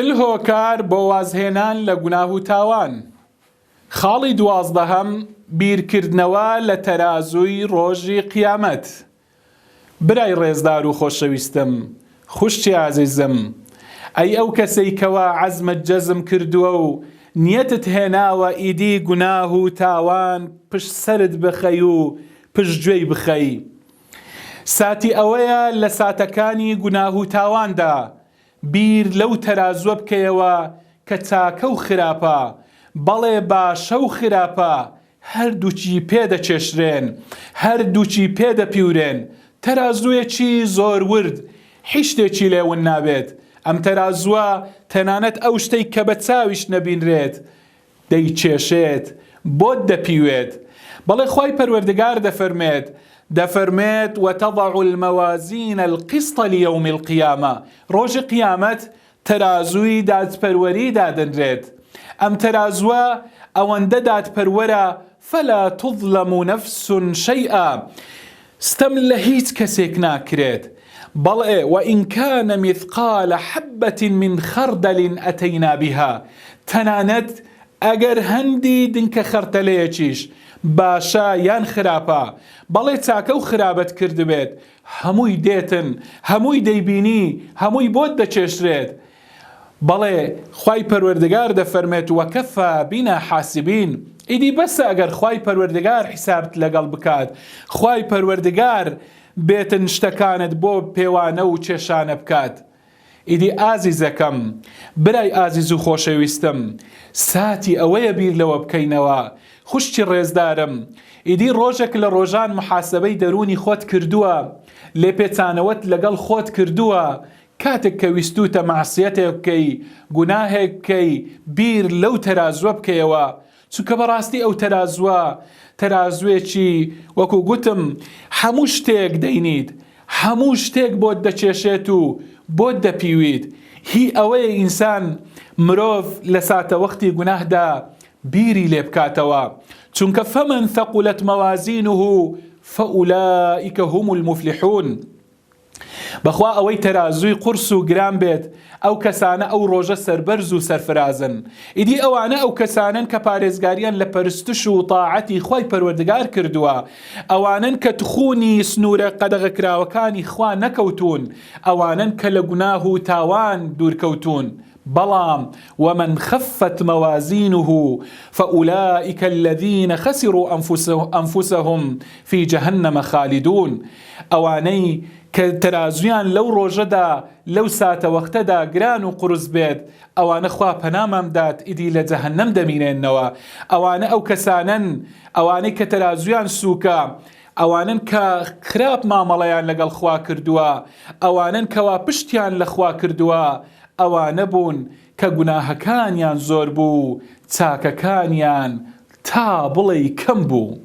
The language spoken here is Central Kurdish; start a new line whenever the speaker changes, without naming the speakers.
سل هۆکار بۆ وازهێنان لە گوناه و تاوان. خاڵی دوازدەهەم بیرکردنەوە لە تەرازووی ڕۆژی قیامەت. برای ڕێزدار و خۆشەویستم، خوشتی عەزیزم، ئەی ئەو کەسەی کەوا عەزمت جەزم کردووە و نیەتت هێناوە ئیدی گوناه و تاوان پشت سەرت بخەی و پشتگوێی بخەی. ساتی ئەوەیە لە ساتەکانی گوناه و تاواندا بیر لەو تەرازووە بکەیەوە کە چاکە و خراپە، بەڵێ باشە و خراپە هەردووچی پێدەچێشرێن، هەردووچی پێدەپیورێن. تەرازوویەکی زۆر ورد، هیچ شتێکی لێون نابێت. ئەم تەرازووە تەنانەت ئەو شتەی کە بە چاویش نەبینرێت دەیچێشێت، بۆت دەپیوێت. بەڵێ خوای پەروەردگار دەفەرمێت وتضع الموازين القسط ليوم القيامة. ڕۆژی قیامەت تەرازووی دادپەروەری دادەنرێت. ئەم تەرازووە ئەوەندە دادپەروەرە فلا تظلم نفس شيئا، ستەم لە هیچ کەسێک ناکرێت. بەڵێ وإن كان مثقال حبة من خردل أتينا بها. تەنانەت ئەگەر هەندی دنکە خەرتەلەیەکیش باشە یان خراپە، بەڵێ چاکە و خراپەت کردبێت، هەمووی دێتن، هەمووی دەیبینی، هەمووی بۆت دەچێشرێت. بەڵێ خوای پەروەردگار دەفەرمێت وەکەفا بینا حاسبین. ئیدی بەسە ئەگەر خوای پەروەردگار حیسابت لەگەڵ بکات، خوای پەروەردگار بێتن شتەکانت بۆ پێوانە و چێشانە بکات. ئیدی ئازیزەکەم، برای ئازیز و خۆشەویستم، ساتی ئەوەیە بیر لەوە بکەینەوە. خوشتی ڕێزدارم، ئیدی ڕۆژێک لە ڕۆژان محاسبەی دەرونی خۆت کردووە، لێپێچانەوەت لەگەڵ خۆت کردووە. کاتێک کە ویستوتە مەعسیەتێک بکەی، گوناهێک بکەی، بیر لەو تەرازووە بکەیەوە. چونکە بەڕاستی ئەو تەرازوێکی وەکو گوتم هەموو شتێک دەینیت، هەموو شتێک بۆت دەچێشێت و بۆت دەپیویت. هی ئەوەیە ئینسان مرۆڤ لە ساتە وەختی گوناهدا بیری لێ بکاتەوە. چونکە فەمەن ثەقولەت مەوازینه فەئولائیکە هم المفلحون. بەخوا ئەوەی تەرازووی قورس و گران بێت، ئەو کەسانە ئەو ڕۆژە سەربەرز و سەرفرازن. ئیدی ئەوانە ئەو کەسانن کە پارێزگاریان لە پەرستش و تاعەتی خوای پەروەردگار کردووە. ئەوانن کە تخونی سنوورە قەدەغەکراوەکانی خوا نەکەوتون. ئەوانن کە لە گوناه و تاوان دوورکەوتون. بەڵام ومن خفت موازينه فأولئك الذين خسروا أنفسهم في جهنم خالدون. ئەوانەی کە تەرازویان لەو ڕۆژەدا لەو ساتە وەختەدا گران و قورس بێت، ئەوانە خوا پەنامان بدات ئیدی لە جەهەنەم دەمینێنەوە. ئەوانە ئەو کەسانن، ئەوانەی کە تەرازویان سووکە، ئەوانن کە خراپ مامەڵەیان لەگەڵ خوا کردووە، ئەوانن کەوا پشتیان لە خوا کردووە، ئەوانە بوون کە گوناهەکانیان زۆر بوو، چاکەکانیان تا بڵێ کەم بوو.